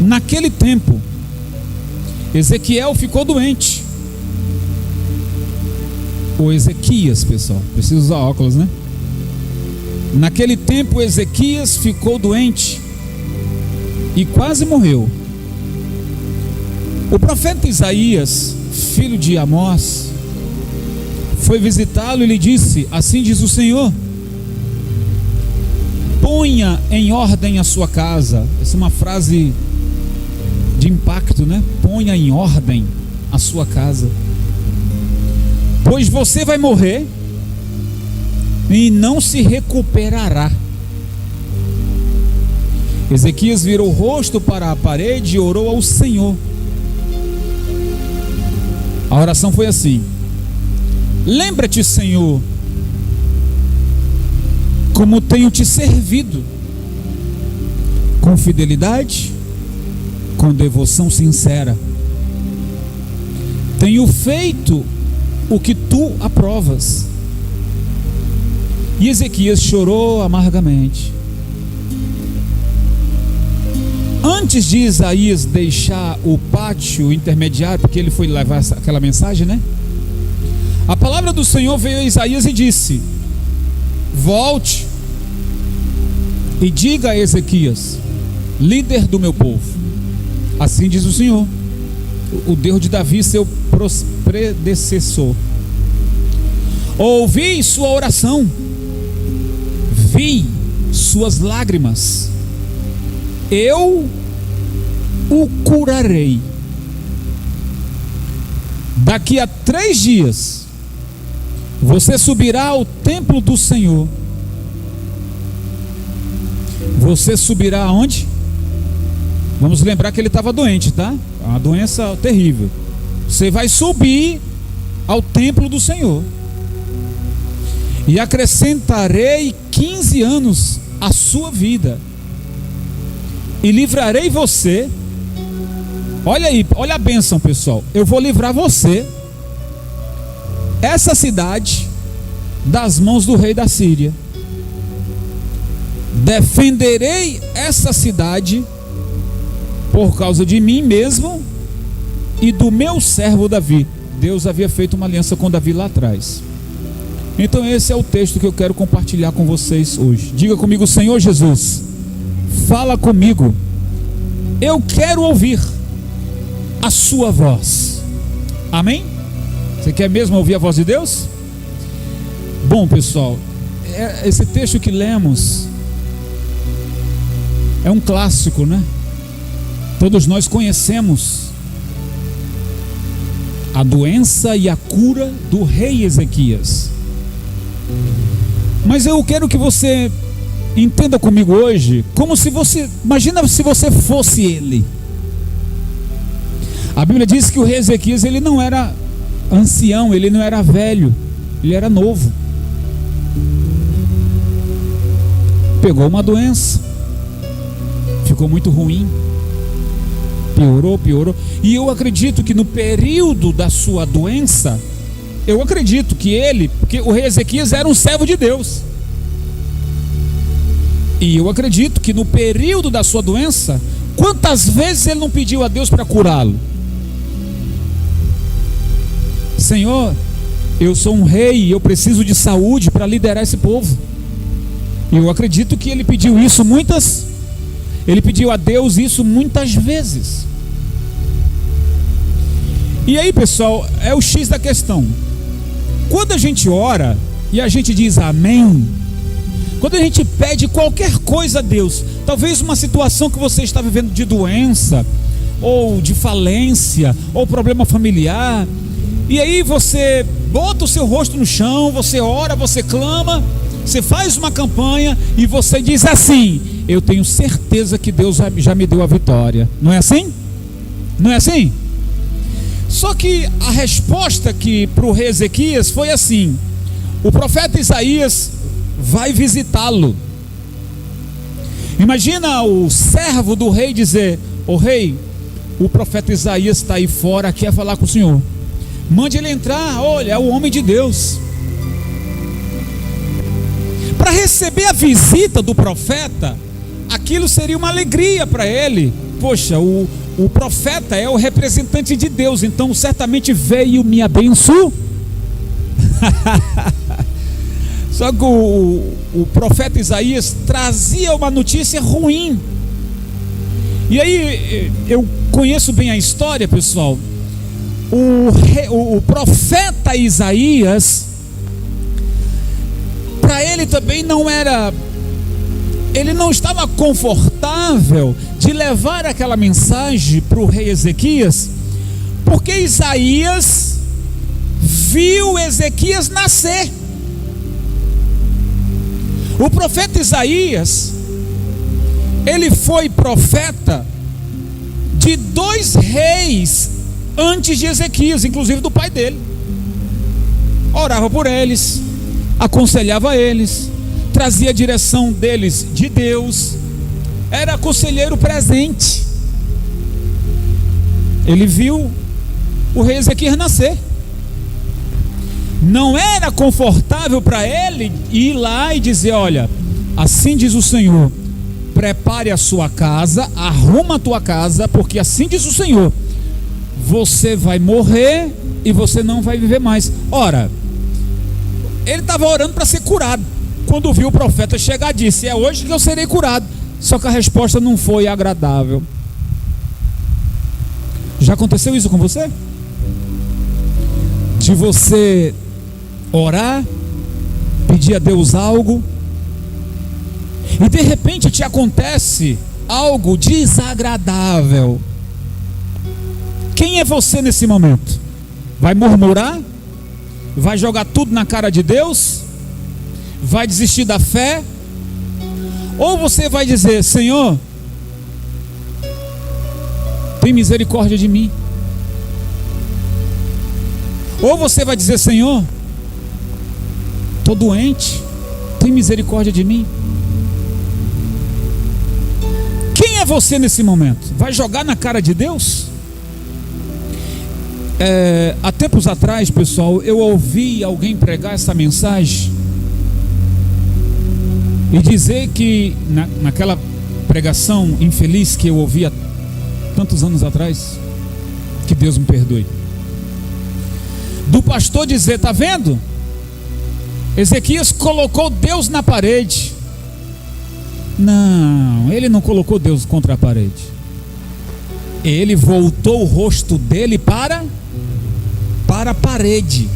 Naquele tempo, Ezequiel ficou doente. Ou Ezequias, pessoal, preciso usar óculos, né? Naquele tempo, Ezequias ficou doente e quase morreu. O profeta Isaías, filho de Amós, foi visitá-lo e lhe disse: assim diz o Senhor, ponha em ordem a sua casa. Essa é uma frase de impacto, né? Ponha em ordem a sua casa, pois você vai morrer e não se recuperará. Ezequias virou o rosto para a parede e orou ao Senhor. A oração foi assim: lembra-te, Senhor, como tenho te servido, com fidelidade, com devoção sincera. Tenho feito o que tu aprovas. E Ezequias chorou amargamente. Antes de Isaías deixar o pátio intermediário, porque ele foi levar aquela mensagem, né? A palavra do Senhor veio a Isaías e disse: volte e diga a Ezequias, líder do meu povo, assim diz o Senhor, o Deus de Davi, seu predecessor: ouvi sua oração, vi suas lágrimas, eu o curarei. Daqui a 3 dias você subirá ao templo do Senhor. Você subirá aonde? Vamos lembrar que ele estava doente, tá? Uma doença terrível. Você vai subir ao templo do Senhor, e acrescentarei 15 anos à sua vida, e livrarei você. Olha aí, olha a bênção, pessoal. Eu vou livrar você, essa cidade, das mãos do rei da Síria. Defenderei essa cidade por causa de mim mesmo e do meu servo Davi. Deus havia feito uma aliança com Davi lá atrás. Então esse é o texto que eu quero compartilhar com vocês hoje. Diga comigo: Senhor Jesus, fala comigo. Eu quero ouvir a sua voz. Amém? Você quer mesmo ouvir a voz de Deus? Bom, pessoal, esse texto que lemos é um clássico, né? Todos nós conhecemos a doença e a cura do rei Ezequias. Mas eu quero que você entenda comigo hoje, como se você, imagina se você fosse ele. A Bíblia diz que o rei Ezequias, ele não era ancião, ele não era velho, ele era novo. Pegou uma doença, ficou muito ruim, piorou. E eu acredito que no período da sua doença, eu acredito que porque o rei Ezequias era um servo de Deus, e eu acredito que no período da sua doença, quantas vezes ele não pediu a Deus para curá-lo? Senhor, eu sou um rei e eu preciso de saúde para liderar esse povo. E eu acredito que ele pediu a Deus isso muitas vezes. E aí, pessoal, é o X da questão. Quando a gente ora e a gente diz amém, quando a gente pede qualquer coisa a Deus, talvez uma situação que você está vivendo de doença, ou de falência, ou problema familiar, e aí você bota o seu rosto no chão, você ora, você clama, você faz uma campanha e você diz assim: eu tenho certeza que Deus já me deu a vitória. Não é assim? Não é assim? Só que a resposta que para o rei Ezequias foi assim: o profeta Isaías vai visitá-lo. Imagina o servo do rei dizer: ô rei, o profeta Isaías está aí fora, quer falar com o senhor. Mande ele entrar, olha, é o homem de Deus. Para receber a visita do profeta, aquilo seria uma alegria para ele. poxa, o profeta é o representante de Deus, então certamente veio me abençoar. Só que o profeta Isaías trazia uma notícia ruim. E aí, eu conheço bem a história, pessoal. O profeta Isaías, para ele também ele não estava confortável de levar aquela mensagem para o rei Ezequias, porque Isaías viu Ezequias nascer. O profeta Isaías, ele foi profeta de 2 reis antes de Ezequias, inclusive do pai dele. Orava por eles, aconselhava eles, trazia a direção deles de Deus, era conselheiro presente. Ele viu o rei Ezequias nascer. Não era confortável para ele ir lá e dizer: olha, assim diz o Senhor, prepare a sua casa, arruma a tua casa, porque assim diz o Senhor, você vai morrer e você não vai viver mais. Ora, ele estava orando para ser curado. Quando viu o profeta chegar, disse: é hoje que eu serei curado. Só que a resposta não foi agradável. Já aconteceu isso com você? De você orar, pedir a Deus algo, e de repente te acontece algo desagradável. Quem é você nesse momento? Vai murmurar? Vai jogar tudo na cara de Deus? Vai desistir da fé? Ou você vai dizer: Senhor, tem misericórdia de mim? Ou você vai dizer: Senhor, estou doente, tem misericórdia de mim? Quem é você nesse momento? Vai jogar na cara de Deus? Há tempos atrás, pessoal, eu ouvi alguém pregar essa mensagem e dizer que naquela pregação infeliz que eu ouvi há tantos anos atrás, que Deus me perdoe, do pastor dizer: tá vendo? Ezequias colocou Deus na parede. Não, ele não colocou Deus contra a parede. Ele voltou o rosto dele para a parede.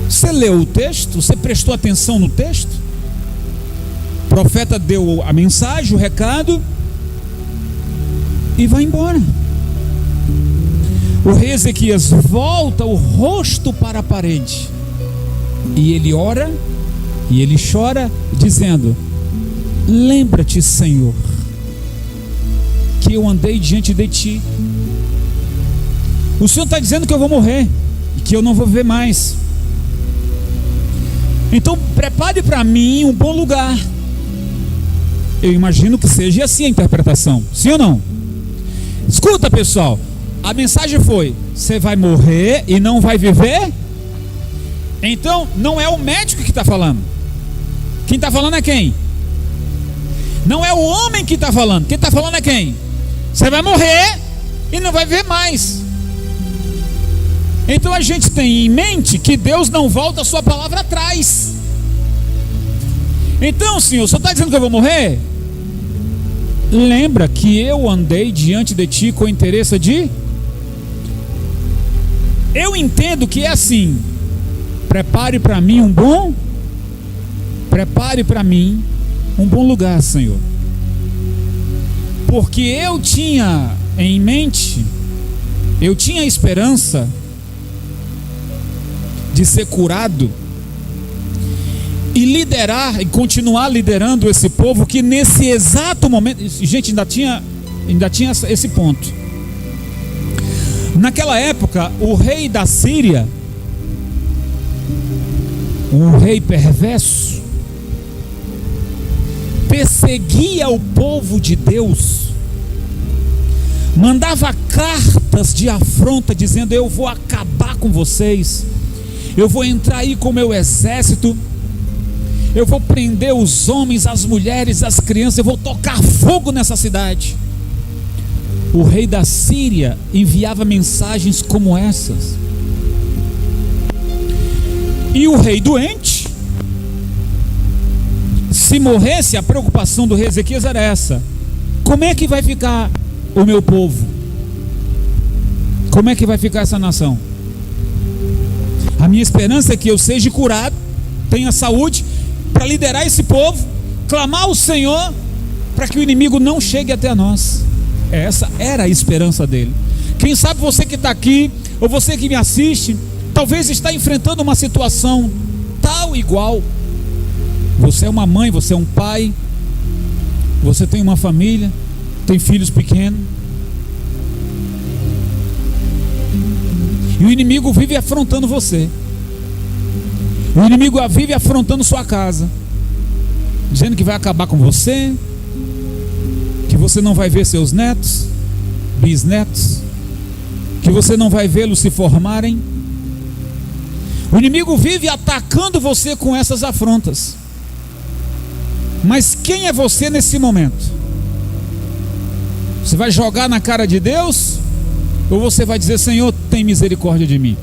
Você leu o texto? Você prestou atenção no texto? O profeta deu a mensagem, o recado, e vai embora. O rei Ezequias volta o rosto para a parede, e ele ora, e ele chora, dizendo: lembra-te, Senhor, que eu andei diante de ti. O Senhor está dizendo que eu vou morrer, e que eu não vou viver mais. Então prepare para mim um bom lugar. Eu imagino que seja assim a interpretação, sim ou não? Escuta, pessoal, a mensagem foi: você vai morrer e não vai viver. Então não é o médico que está falando. Quem está falando é quem? Não é o homem que está falando. Quem está falando é quem? Você vai morrer e não vai viver mais. Então a gente tem em mente que Deus não volta a sua palavra atrás. Então, Senhor, o Senhor está dizendo que eu vou morrer? Lembra que eu andei diante de ti com interesse de... Eu entendo que é assim: prepare para mim um bom lugar, Senhor. Porque eu tinha em mente, eu tinha a esperança de ser curado e liderar e continuar liderando esse povo que nesse exato momento, gente, ainda tinha esse ponto. Naquela época, o rei da Síria, um rei perverso, perseguia o povo de Deus, mandava cartas de afronta dizendo: eu vou acabar com vocês, eu vou entrar aí com o meu exército, eu vou prender os homens, as mulheres, as crianças, eu vou tocar fogo nessa cidade. O rei da Síria enviava mensagens como essas. E o rei doente, se morresse, a preocupação do rei Ezequias era essa: como é que vai ficar o meu povo? Como é que vai ficar essa nação? A minha esperança é que eu seja curado, tenha saúde, para liderar esse povo, clamar ao Senhor, para que o inimigo não chegue até nós. Essa era a esperança dele. Quem sabe você que está aqui, ou você que me assiste, talvez está enfrentando uma situação tal igual. Você é uma mãe, você é um pai, você tem uma família, tem filhos pequenos, e o inimigo vive afrontando você. O inimigo vive afrontando sua casa, dizendo que vai acabar com você, que você não vai ver seus netos, bisnetos, que você não vai vê-los se formarem. O inimigo vive atacando você com essas afrontas. Mas quem é você nesse momento? Você vai jogar na cara de Deus? Ou você vai dizer: Senhor, tem misericórdia de mim?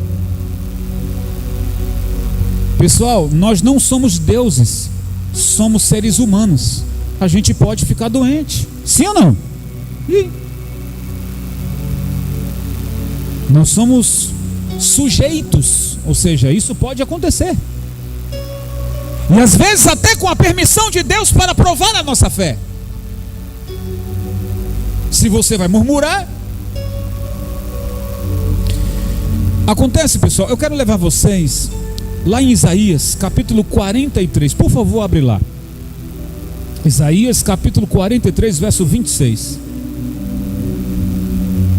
Pessoal, nós não somos deuses, somos seres humanos. A gente pode ficar doente, sim ou não? Nós somos sujeitos, ou seja, isso pode acontecer. E às vezes até com a permissão de Deus para provar a nossa fé. Se você vai murmurar, acontece, pessoal. Eu quero levar vocês lá em Isaías capítulo 43. Por favor, abre lá. Isaías capítulo 43, verso 26.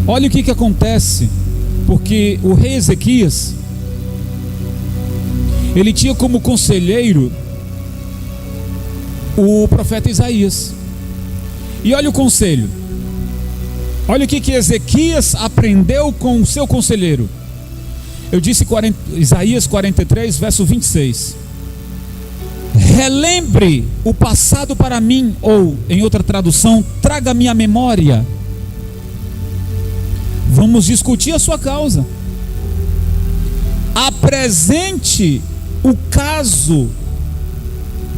Olha o que acontece. Porque o rei Ezequias, ele tinha como conselheiro o profeta Isaías. E olha o conselho. Olha o que Ezequias aprendeu com o seu conselheiro. Eu disse Isaías 43, verso 26. Relembre o passado para mim, ou em outra tradução, traga-me à memória. Vamos discutir a sua causa. Apresente o caso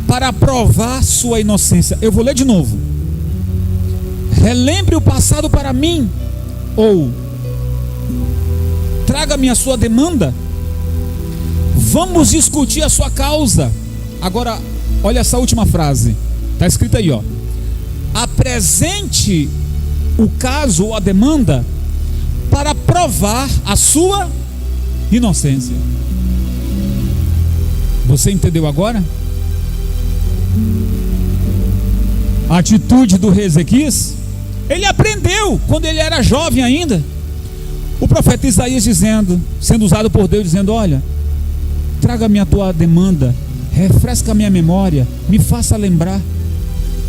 para provar sua inocência. Eu vou ler de novo. Relembre o passado para mim, ou traga-me a sua demanda. Vamos discutir a sua causa. Agora, olha essa última frase. Está escrito aí, ó. Apresente o caso ou a demanda para provar a sua inocência. Você entendeu agora? A atitude do rei Ezequias, ele aprendeu quando ele era jovem ainda. O profeta Isaías dizendo, sendo usado por Deus, dizendo: olha, traga-me a tua demanda, refresca a minha memória, me faça lembrar,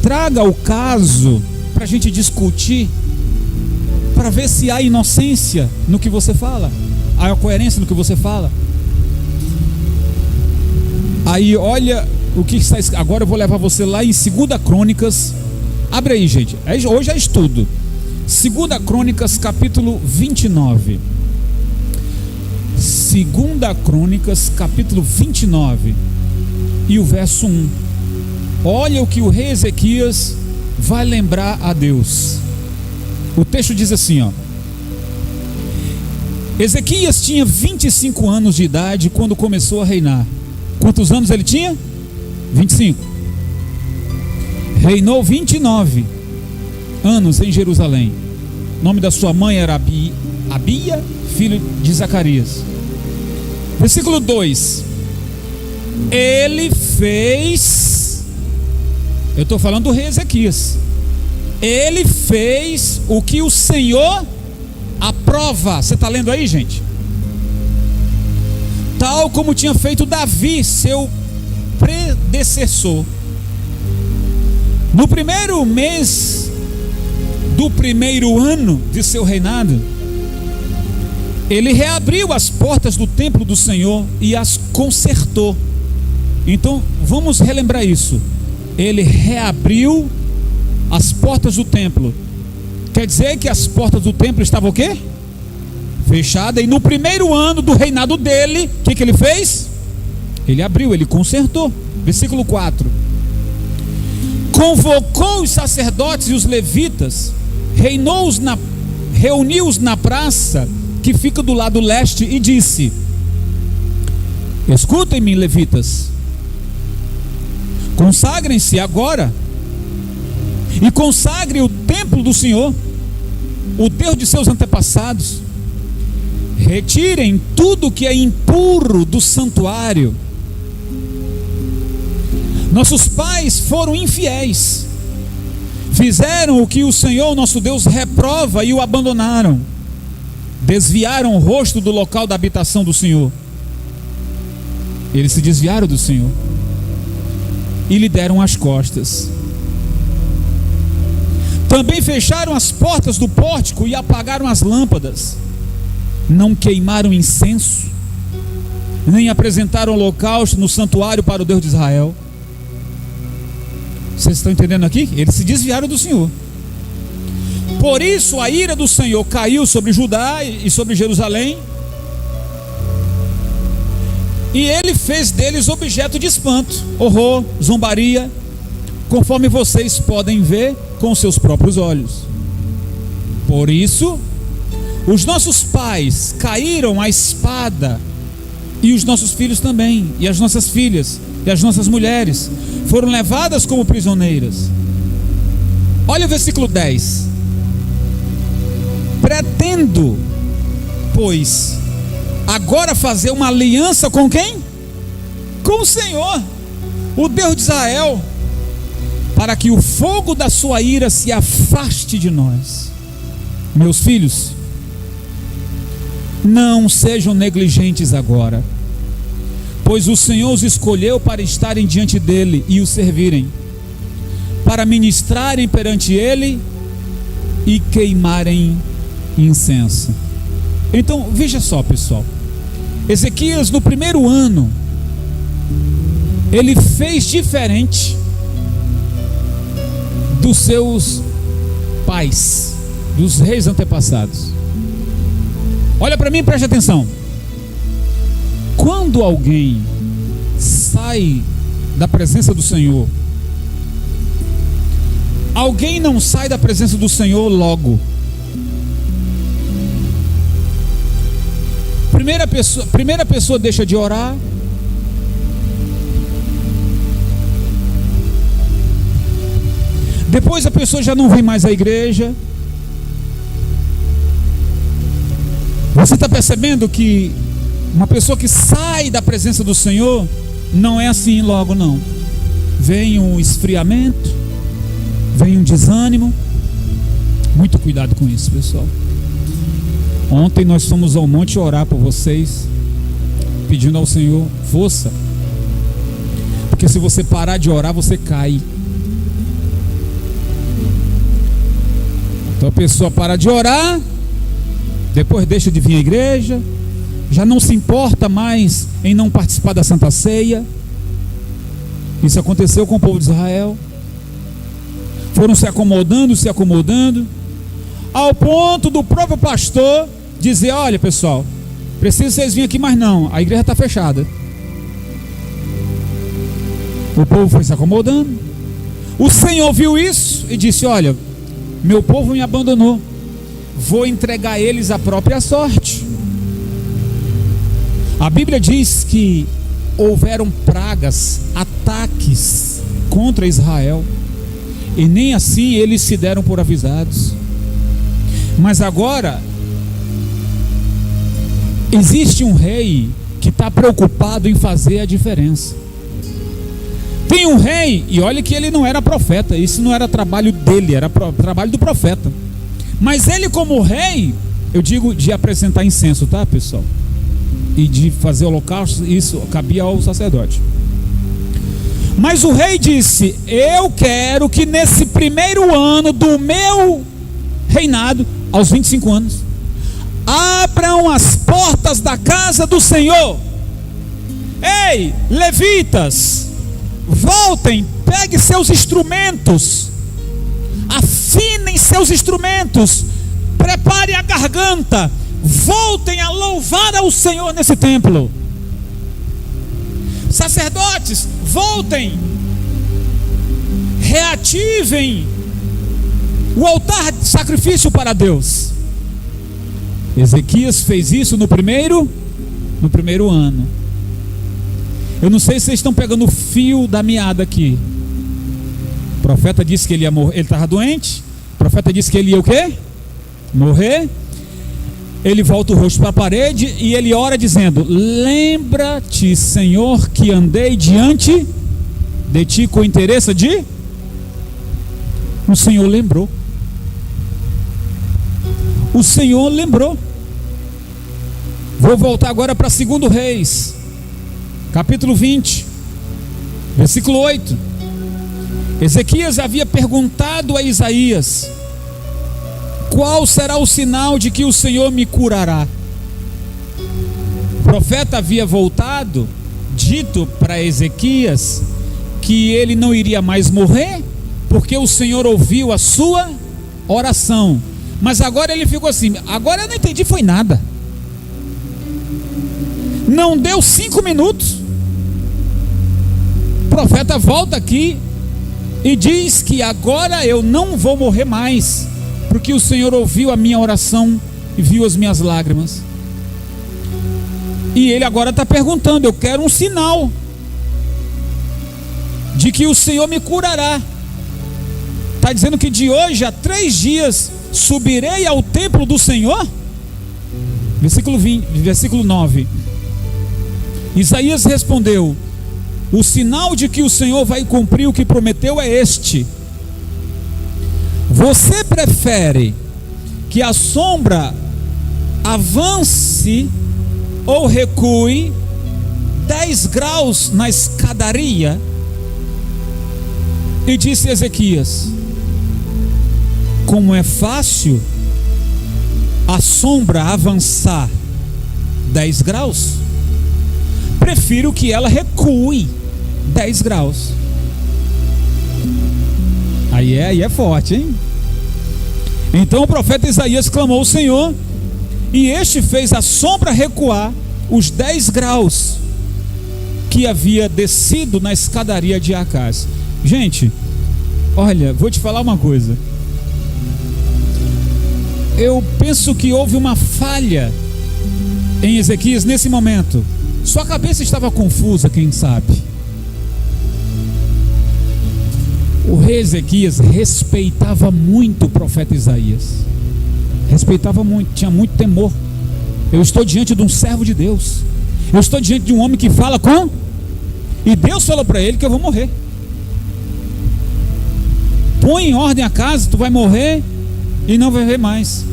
traga o caso para a gente discutir, para ver se há inocência no que você fala, há coerência no que você fala. Aí olha o que está escrito. Agora eu vou levar você lá em 2 Crônicas. Abre aí, gente, hoje é estudo. 2 Crônicas capítulo 29. 2 Crônicas capítulo 29 e o verso 1. Olha o que o rei Ezequias vai lembrar a Deus. O texto diz assim, ó: Ezequias tinha 25 anos de idade quando começou a reinar. Quantos anos ele tinha? 25. Reinou 29 anos em Jerusalém. O nome da sua mãe era Abia, filho de Zacarias. Versículo 2. Ele fez, eu estou falando do rei Ezequias, ele fez o que o Senhor aprova. Você está lendo aí, gente? Tal como tinha feito Davi, seu predecessor. No primeiro mês do primeiro ano de seu reinado, ele reabriu as portas do templo do Senhor e as consertou. Então vamos relembrar isso. Ele reabriu as portas do templo. Quer dizer que as portas do templo estavam o quê? Fechadas. E no primeiro ano do reinado dele, o que ele fez? Ele abriu, ele consertou. Versículo 4: convocou os sacerdotes e os levitas, reuniu-os na praça que fica do lado leste e disse: escutem-me, levitas, consagrem-se agora e consagre o templo do Senhor, o Deus de seus antepassados. Retirem tudo que é impuro do santuário. Nossos pais foram infiéis, fizeram o que o Senhor nosso Deus reprova e o abandonaram. Desviaram o rosto do local da habitação do Senhor. Eles se desviaram do Senhor e lhe deram as costas. Também fecharam as portas do pórtico e apagaram as lâmpadas. Não queimaram incenso, nem apresentaram holocausto no santuário para o Deus de Israel. Vocês estão entendendo aqui? Eles se desviaram do Senhor. Por isso a ira do Senhor caiu sobre Judá e sobre Jerusalém, e ele fez deles objeto de espanto, horror, zombaria, conforme vocês podem ver com seus próprios olhos. Por isso os nossos pais caíram à espada, e os nossos filhos também, e as nossas filhas, e as nossas mulheres foram levadas como prisioneiras. Olha o versículo 10: pretendo, pois, agora fazer uma aliança com quem? Com o Senhor, o Deus de Israel, para que o fogo da sua ira se afaste de nós. Meus filhos, não sejam negligentes agora, pois o Senhor os escolheu para estarem diante dele e o servirem, para ministrarem perante ele e queimarem incenso. Então veja só, pessoal, Ezequias no primeiro ano, ele fez diferente dos seus pais, dos reis antepassados. Olha para mim, preste atenção. Quando alguém sai da presença do Senhor, alguém não sai da presença do Senhor logo. Primeira pessoa deixa de orar, depois a pessoa já não vem mais à igreja. Você está percebendo que uma pessoa que sai da presença do Senhor não é assim logo, não. Vem um esfriamento, vem um desânimo. Muito cuidado com isso, pessoal. Ontem nós fomos ao monte orar por vocês, pedindo ao Senhor força, porque se você parar de orar, você cai. Então a pessoa para de orar, depois deixa de vir à igreja, já não se importa mais em não participar da Santa Ceia. Isso aconteceu com o povo de Israel. Foram se acomodando, ao ponto do próprio pastor dizer: olha, pessoal, preciso vocês virem aqui, mas não, a igreja está fechada. O povo foi se acomodando. O Senhor viu isso e disse: olha, meu povo me abandonou, vou entregar eles à própria sorte. A Bíblia diz que houveram pragas, ataques contra Israel, e nem assim eles se deram por avisados. Mas agora existe um rei que está preocupado em fazer a diferença. Tem um rei, e olha que ele não era profeta, isso não era trabalho dele, era trabalho do profeta. Mas ele, como rei, eu digo de apresentar incenso, tá, pessoal? E de fazer holocausto, isso cabia ao sacerdote. Mas o rei disse: eu quero que nesse primeiro ano do meu reinado, aos 25 anos, abram as portas da casa do Senhor Ei, levitas, voltem, peguem seus instrumentos, afinem seus instrumentos, preparem a garganta, voltem a louvar ao Senhor nesse templo. Sacerdotes, voltem, reativem o altar de sacrifício para Deus. Ezequias fez isso no primeiro ano. Eu não sei se vocês estão pegando o fio da meada aqui. O profeta disse que ele ia morrer, ele estava doente. O profeta disse que ele ia o quê? Morrer. Ele volta o rosto para a parede e ele ora dizendo: lembra-te, Senhor, que andei diante de ti com interesse de... O Senhor lembrou. O Senhor lembrou. Vou voltar agora para 2 Reis, capítulo 20, versículo 8. Ezequias havia perguntado a Isaías: qual será o sinal de que o Senhor me curará? O profeta havia voltado, dito para Ezequias que ele não iria mais morrer, porque o Senhor ouviu a sua oração. Mas agora ele ficou assim: agora eu não entendi, foi nada. Não deu 5 minutos, o profeta volta aqui e diz que agora eu não vou morrer mais, porque o Senhor ouviu a minha oração e viu as minhas lágrimas. E ele agora está perguntando: eu quero um sinal de que o Senhor me curará. Está dizendo que de hoje a 3 dias subirei ao templo do Senhor. Versículo 9. Isaías respondeu: o sinal de que o Senhor vai cumprir o que prometeu é este: você prefere que a sombra avance ou recue 10 graus na escadaria? E disse Ezequias: como é fácil a sombra avançar 10 graus, prefiro que ela recue 10 graus. Aí é forte, hein? Então o profeta Isaías clamou ao Senhor, e este fez a sombra recuar os 10 graus que havia descido na escadaria de Acás. Gente, olha, vou te falar uma coisa. Eu penso que houve uma falha em Ezequias nesse momento. Sua cabeça estava confusa, quem sabe. O rei Ezequias respeitava muito o profeta Isaías. Respeitava muito, tinha muito temor. Eu estou diante de um servo de Deus. Eu estou diante de um homem que fala com... E Deus falou para ele que eu vou morrer. Põe em ordem a casa, tu vai morrer e não vai ver mais.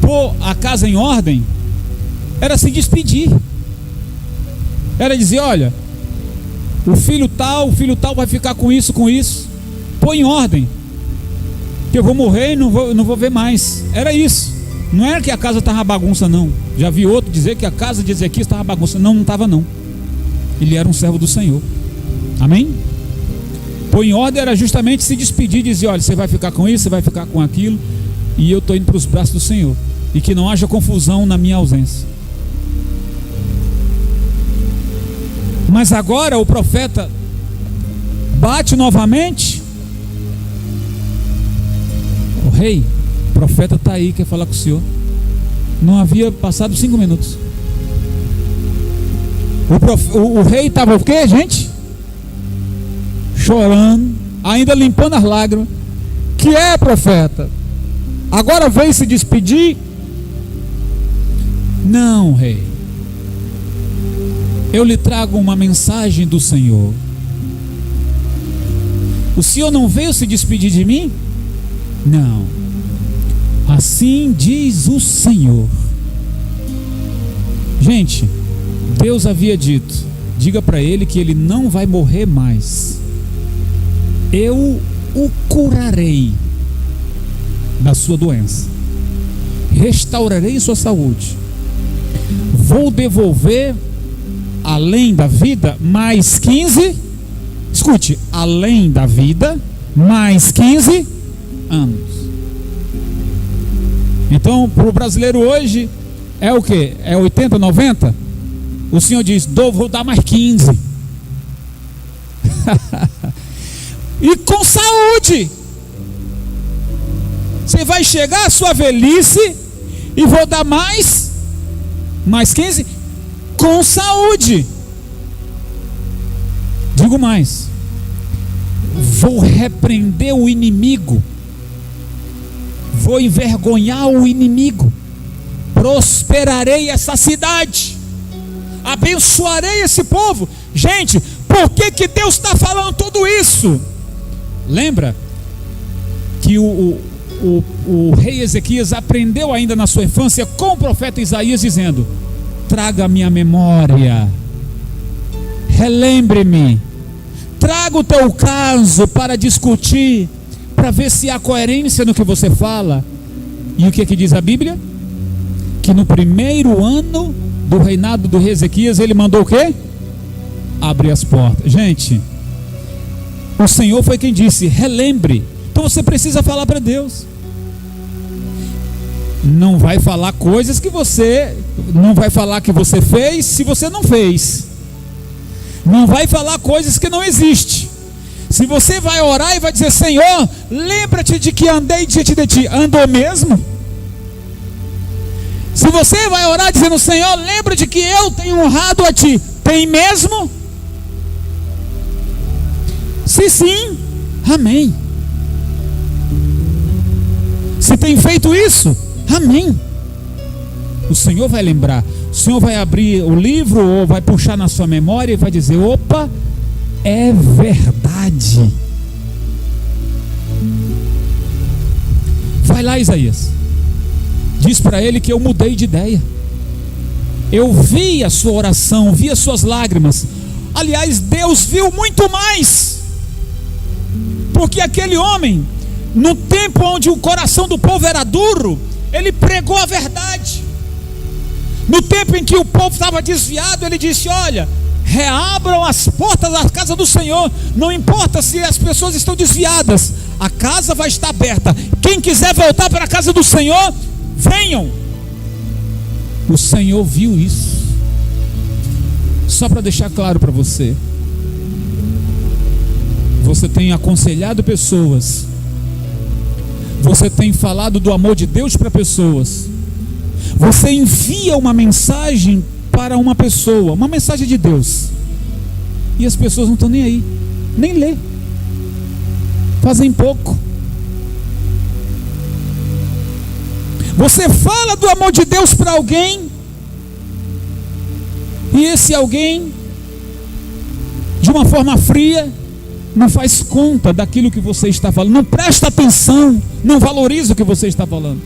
Pôr a casa em ordem era se despedir. Era dizer: olha, o filho tal vai ficar com isso. Põe em ordem, que eu vou morrer e não vou ver mais. Era isso. Não era que a casa estava bagunça, não. Já vi outro dizer que a casa de Ezequias estava bagunça. Não estava não. Ele era um servo do Senhor. Amém? Põe em ordem era justamente se despedir e dizer: olha, você vai ficar com isso, você vai ficar com aquilo, e eu estou indo para os braços do Senhor. E que não haja confusão na minha ausência. Mas agora o profeta bate novamente. O rei, o profeta está aí, quer falar com o senhor. Não havia passado 5 minutos. O rei estava o quê, gente? Chorando, ainda limpando as lágrimas. Que é, profeta? Agora veio se despedir? Não, rei. Eu lhe trago uma mensagem do Senhor. O Senhor não veio se despedir de mim? Não. Assim diz o Senhor. Gente, Deus havia dito: diga para ele que ele não vai morrer mais. Eu o curarei da sua doença. Restaurarei sua saúde. Vou devolver além da vida, mais 15, escute, além da vida, mais 15 anos. Então, para o brasileiro hoje, é o que? É 80, 90? O Senhor diz, vou dar mais 15. E com saúde. Você vai chegar à sua velhice e vou dar mais 15 com saúde. Digo mais, vou repreender o inimigo, vou envergonhar o inimigo, prosperarei essa cidade, abençoarei esse povo. Gente, por que Deus está falando tudo isso? Lembra que o rei Ezequias aprendeu ainda na sua infância com o profeta Isaías, dizendo: traga a minha memória, relembre-me, traga o teu caso para discutir, para ver se há coerência no que você fala. E o que diz a Bíblia? Que no primeiro ano do reinado do rei Ezequias, ele mandou o quê? Abrir as portas. Gente, o Senhor foi quem disse, relembre. Então você precisa falar para Deus. Não vai falar coisas que você, não vai falar que você fez se você não fez. Não vai falar coisas que não existem. Se você vai orar e vai dizer: Senhor, lembra-te de que andei diante de ti. Andou mesmo? Se você vai orar dizendo: Senhor, lembra de que eu tenho honrado a ti. Tem mesmo? Se sim, amém. Se tem feito isso, amém. O Senhor vai lembrar. O Senhor vai abrir o livro ou vai puxar na sua memória e vai dizer: opa, é verdade. Vai lá, Isaías, diz para ele que eu mudei de ideia. Eu vi a sua oração, vi as suas lágrimas. Aliás, Deus viu muito mais, porque aquele homem, no tempo onde o coração do povo era duro, ele pregou a verdade. No tempo em que o povo estava desviado, ele disse: olha, reabram as portas da casa do Senhor. Não importa se as pessoas estão desviadas, a casa vai estar aberta. Quem quiser voltar para a casa do Senhor, venham. O Senhor viu isso. Só para deixar claro para você, você tem aconselhado pessoas, você tem falado do amor de Deus para pessoas, você envia uma mensagem para uma pessoa, uma mensagem de Deus, e as pessoas não estão nem aí, nem lê, fazem pouco. Você fala do amor de Deus para alguém, e esse alguém, de uma forma fria, não faz conta daquilo que você está falando, não presta atenção, não valoriza o que você está falando.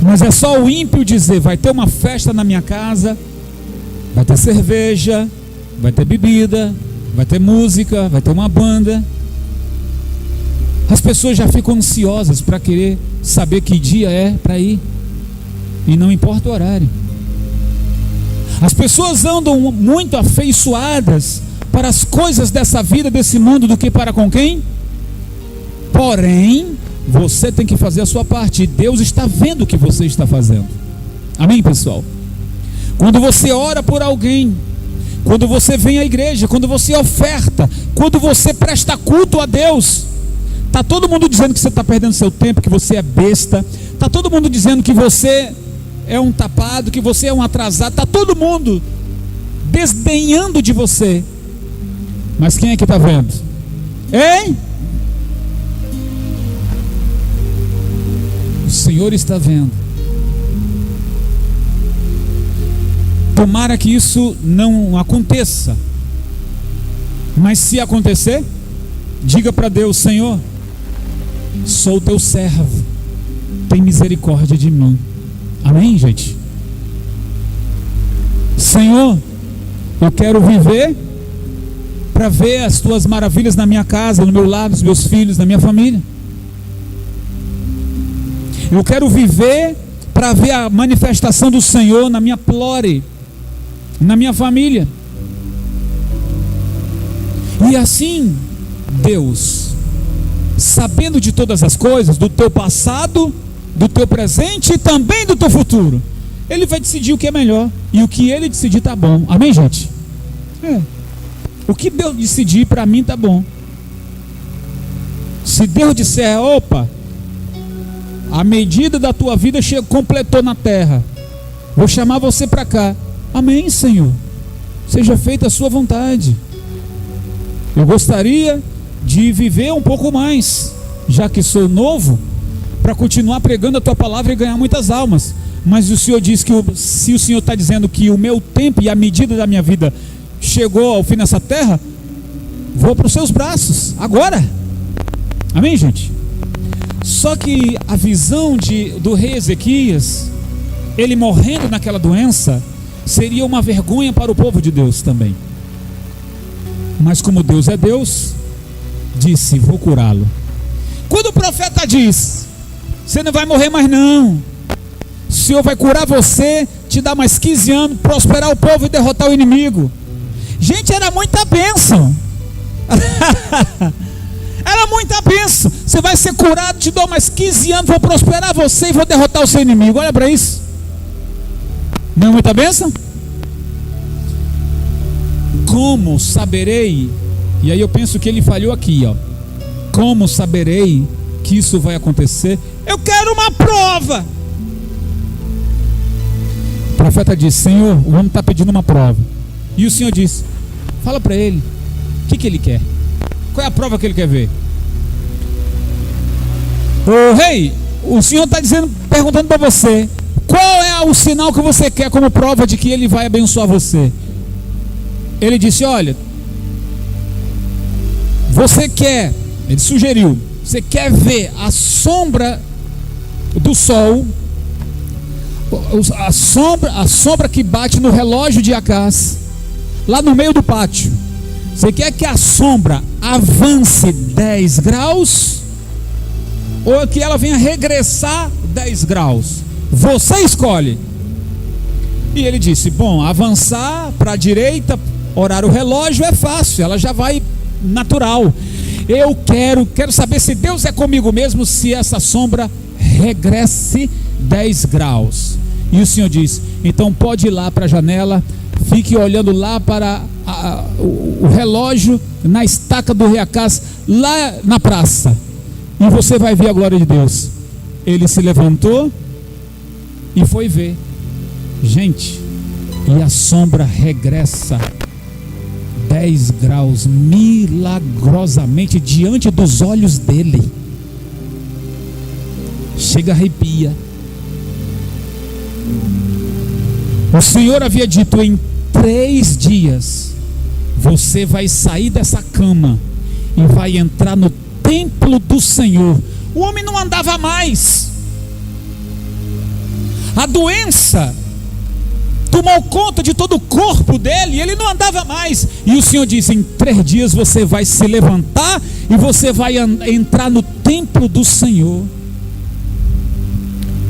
Mas é só o ímpio dizer: vai ter uma festa na minha casa, vai ter cerveja, vai ter bebida, vai ter música, vai ter uma banda. As pessoas já ficam ansiosas para querer saber que dia é para ir, e não importa o horário. As pessoas andam muito afeiçoadas para as coisas dessa vida, desse mundo, do que para com quem? Porém, você tem que fazer a sua parte, e Deus está vendo o que você está fazendo. Amém, pessoal? Quando você ora por alguém, quando você vem à igreja, quando você oferta, quando você presta culto a Deus, está todo mundo dizendo que você está perdendo seu tempo, que você é besta, está todo mundo dizendo que você é um tapado, que você é um atrasado, está todo mundo desdenhando de você. Mas quem é que está vendo? Hein? O Senhor está vendo. Tomara que isso não aconteça, mas se acontecer, diga para Deus: Senhor, sou teu servo, tem misericórdia de mim. Amém, gente? Senhor, eu quero viver para ver as tuas maravilhas na minha casa, no meu lar, nos meus filhos, na minha família. Eu quero viver para ver a manifestação do Senhor na minha plore, na minha família. E assim, Deus, sabendo de todas as coisas, do teu passado, do teu presente e também do teu futuro, Ele vai decidir o que é melhor. E o que Ele decidir está bom. Amém, gente? O que Deus decidir para mim está bom. Se Deus disser, opa, a medida da tua vida completou na terra, vou chamar você para cá. Amém, Senhor. Seja feita a sua vontade. Eu gostaria de viver um pouco mais, já que sou novo, para continuar pregando a tua palavra e ganhar muitas almas. Mas o Senhor diz que se o Senhor está dizendo que o meu tempo e a medida da minha vida chegou ao fim nessa terra, vou para os seus braços, agora. Amém, gente? Só que a visão do rei Ezequias, ele morrendo naquela doença, seria uma vergonha para o povo de Deus também. Mas como Deus é Deus, disse, vou curá-lo. Quando o profeta diz, você não vai morrer mais não, o Senhor vai curar você, te dar mais 15 anos, prosperar o povo e derrotar o inimigo. Gente, era muita bênção. Era muita bênção. Você vai ser curado, te dou mais 15 anos, vou prosperar você e vou derrotar o seu inimigo. Olha para isso. Não é muita bênção? Como saberei? E aí eu penso que ele falhou aqui, ó. Como saberei que isso vai acontecer? Eu quero uma prova. O profeta disse, Senhor, o homem está pedindo uma prova. E o Senhor disse, fala para ele, o que ele quer? Qual é a prova que ele quer ver? Ô rei, o Senhor está perguntando para você, qual é o sinal que você quer como prova de que ele vai abençoar você? Ele disse, olha, você quer, ele sugeriu, você quer ver a sombra do sol, a sombra que bate no relógio de Acás, lá no meio do pátio. Você quer que a sombra avance 10 graus ou que ela venha regressar 10 graus? Você escolhe. E ele disse, bom, avançar para a direita, horário relógio é fácil, ela já vai natural. Eu quero saber se Deus é comigo mesmo, se essa sombra regresse 10 graus. E o Senhor diz, então pode ir lá para a janela, fique olhando lá para o relógio na estaca do rei Acás, lá na praça, e você vai ver a glória de Deus. Ele se levantou e foi ver. Gente, e a sombra regressa 10 graus milagrosamente diante dos olhos dele. Chega, arrepia. O Senhor havia dito, em 3 dias você vai sair dessa cama e vai entrar no templo do Senhor. O homem não andava mais. A doença tomou conta de todo o corpo dele, e ele não andava mais. E o Senhor disse, em 3 dias você vai se levantar e você vai entrar no templo do Senhor.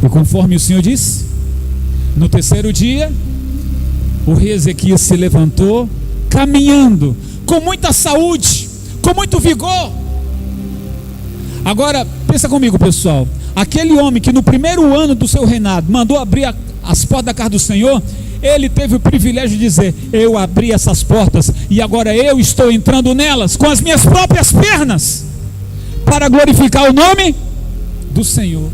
E conforme o Senhor disse, no 3º dia, o rei Ezequias se levantou, caminhando, com muita saúde, com muito vigor. Agora, pensa comigo, pessoal. Aquele homem que no primeiro ano do seu reinado mandou abrir as portas da casa do Senhor, ele teve o privilégio de dizer, eu abri essas portas e agora eu estou entrando nelas com as minhas próprias pernas, para glorificar o nome do Senhor.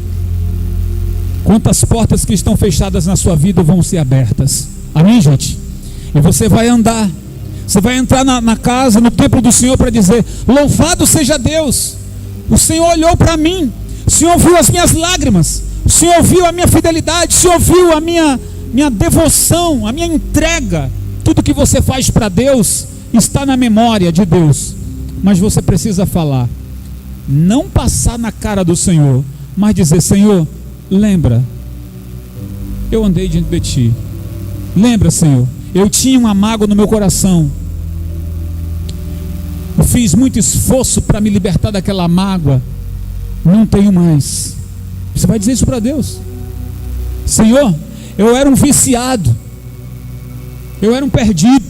Quantas portas que estão fechadas na sua vida vão ser abertas? Amém, gente? E você vai andar, você vai entrar na casa, no templo do Senhor, para dizer, louvado seja Deus, o Senhor olhou para mim, o Senhor viu as minhas lágrimas, o Senhor viu a minha fidelidade, o Senhor viu a minha devoção, a minha entrega. Tudo que você faz para Deus está na memória de Deus. Mas você precisa falar, não passar na cara do Senhor, mas dizer, Senhor, lembra, eu andei diante de Ti. Lembra, Senhor, eu tinha uma mágoa no meu coração, eu fiz muito esforço para me libertar daquela mágoa, não tenho mais. Você vai dizer isso para Deus. Senhor, eu era um viciado, Eu era um perdido.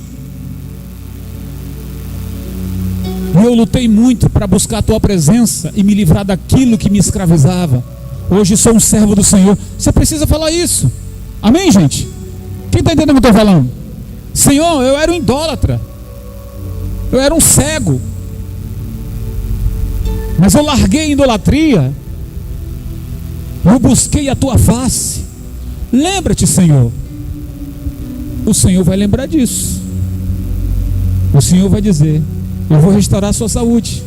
E eu lutei muito para buscar a tua presença e me livrar daquilo que me escravizava. Hoje sou um servo do Senhor. Você precisa falar isso. Amém, gente? Quem está entendendo o que eu estou falando? Senhor, eu era um idólatra. Eu era um cego. Mas eu larguei a idolatria. Eu busquei a tua face. Lembra-te, Senhor. O Senhor vai lembrar disso. O Senhor vai dizer: eu vou restaurar a sua saúde.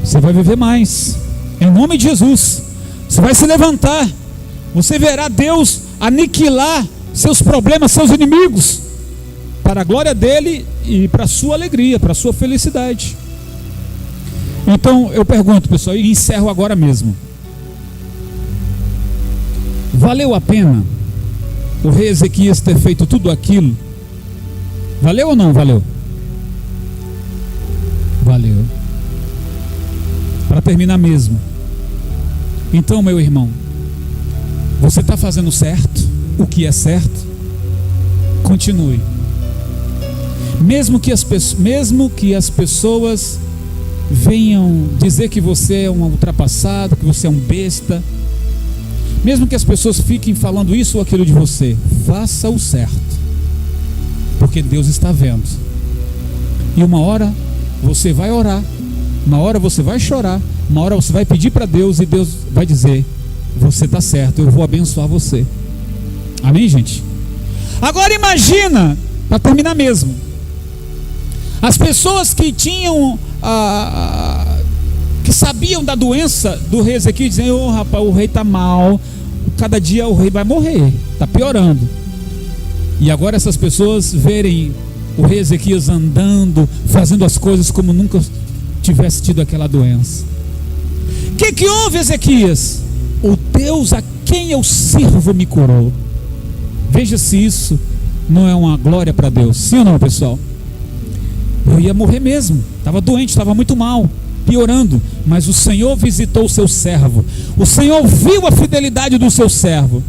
Você vai viver mais. Em nome de Jesus. Você vai se levantar. Você verá Deus aniquilar seus problemas, seus inimigos, para a glória dele e para a sua alegria, para a sua felicidade. Então eu pergunto, pessoal, e encerro agora mesmo: valeu a pena o rei Ezequias ter feito tudo aquilo? Valeu ou não valeu? Valeu. Para terminar mesmo, então, meu irmão, você está fazendo certo, o que é certo? Continue. Mesmo que as pessoas venham dizer que você é um ultrapassado, que você é um besta, mesmo que as pessoas fiquem falando isso ou aquilo de você, faça o certo, porque Deus está vendo. E uma hora você vai orar, uma hora você vai chorar, uma hora você vai pedir para Deus e Deus vai dizer: você está certo, eu vou abençoar você. Amém, gente? Agora imagina, para terminar mesmo, as pessoas que tinham que sabiam da doença do rei Ezequias, dizendo: ô rapaz, o rei está mal, cada dia o rei vai morrer, está piorando. E agora essas pessoas verem o rei Ezequias andando, fazendo as coisas como nunca tivesse tido aquela doença. O que houve, Ezequias? O Deus a quem eu sirvo me curou. Veja se isso não é uma glória para Deus. Sim ou não, pessoal? Eu ia morrer mesmo, estava doente, estava muito mal, piorando, mas o Senhor visitou o seu servo. O Senhor viu a fidelidade do seu servo.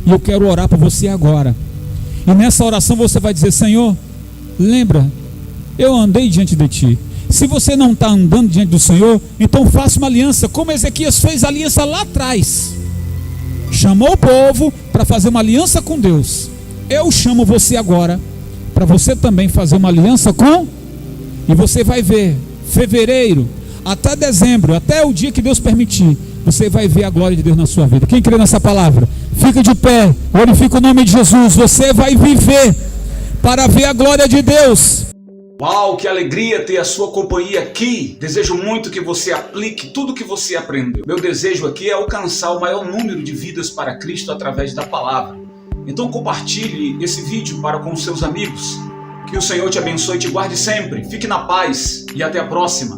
E eu quero orar por você agora. E nessa oração você vai dizer: Senhor, lembra, eu andei diante de ti. Se você não está andando diante do Senhor, então faça uma aliança, como Ezequias fez a aliança lá atrás. Chamou o povo para fazer uma aliança com Deus. Eu chamo você agora para você também fazer uma aliança com. E você vai ver, fevereiro até dezembro, até o dia que Deus permitir, você vai ver a glória de Deus na sua vida. Quem crê nessa palavra, fica de pé, glorifica o nome de Jesus. Você vai viver para ver a glória de Deus. Uau, que alegria ter a sua companhia aqui. Desejo muito que você aplique tudo que você aprendeu. Meu desejo aqui é alcançar o maior número de vidas para Cristo através da palavra. Então compartilhe esse vídeo para com seus amigos. Que o Senhor te abençoe e te guarde sempre. Fique na paz e até a próxima.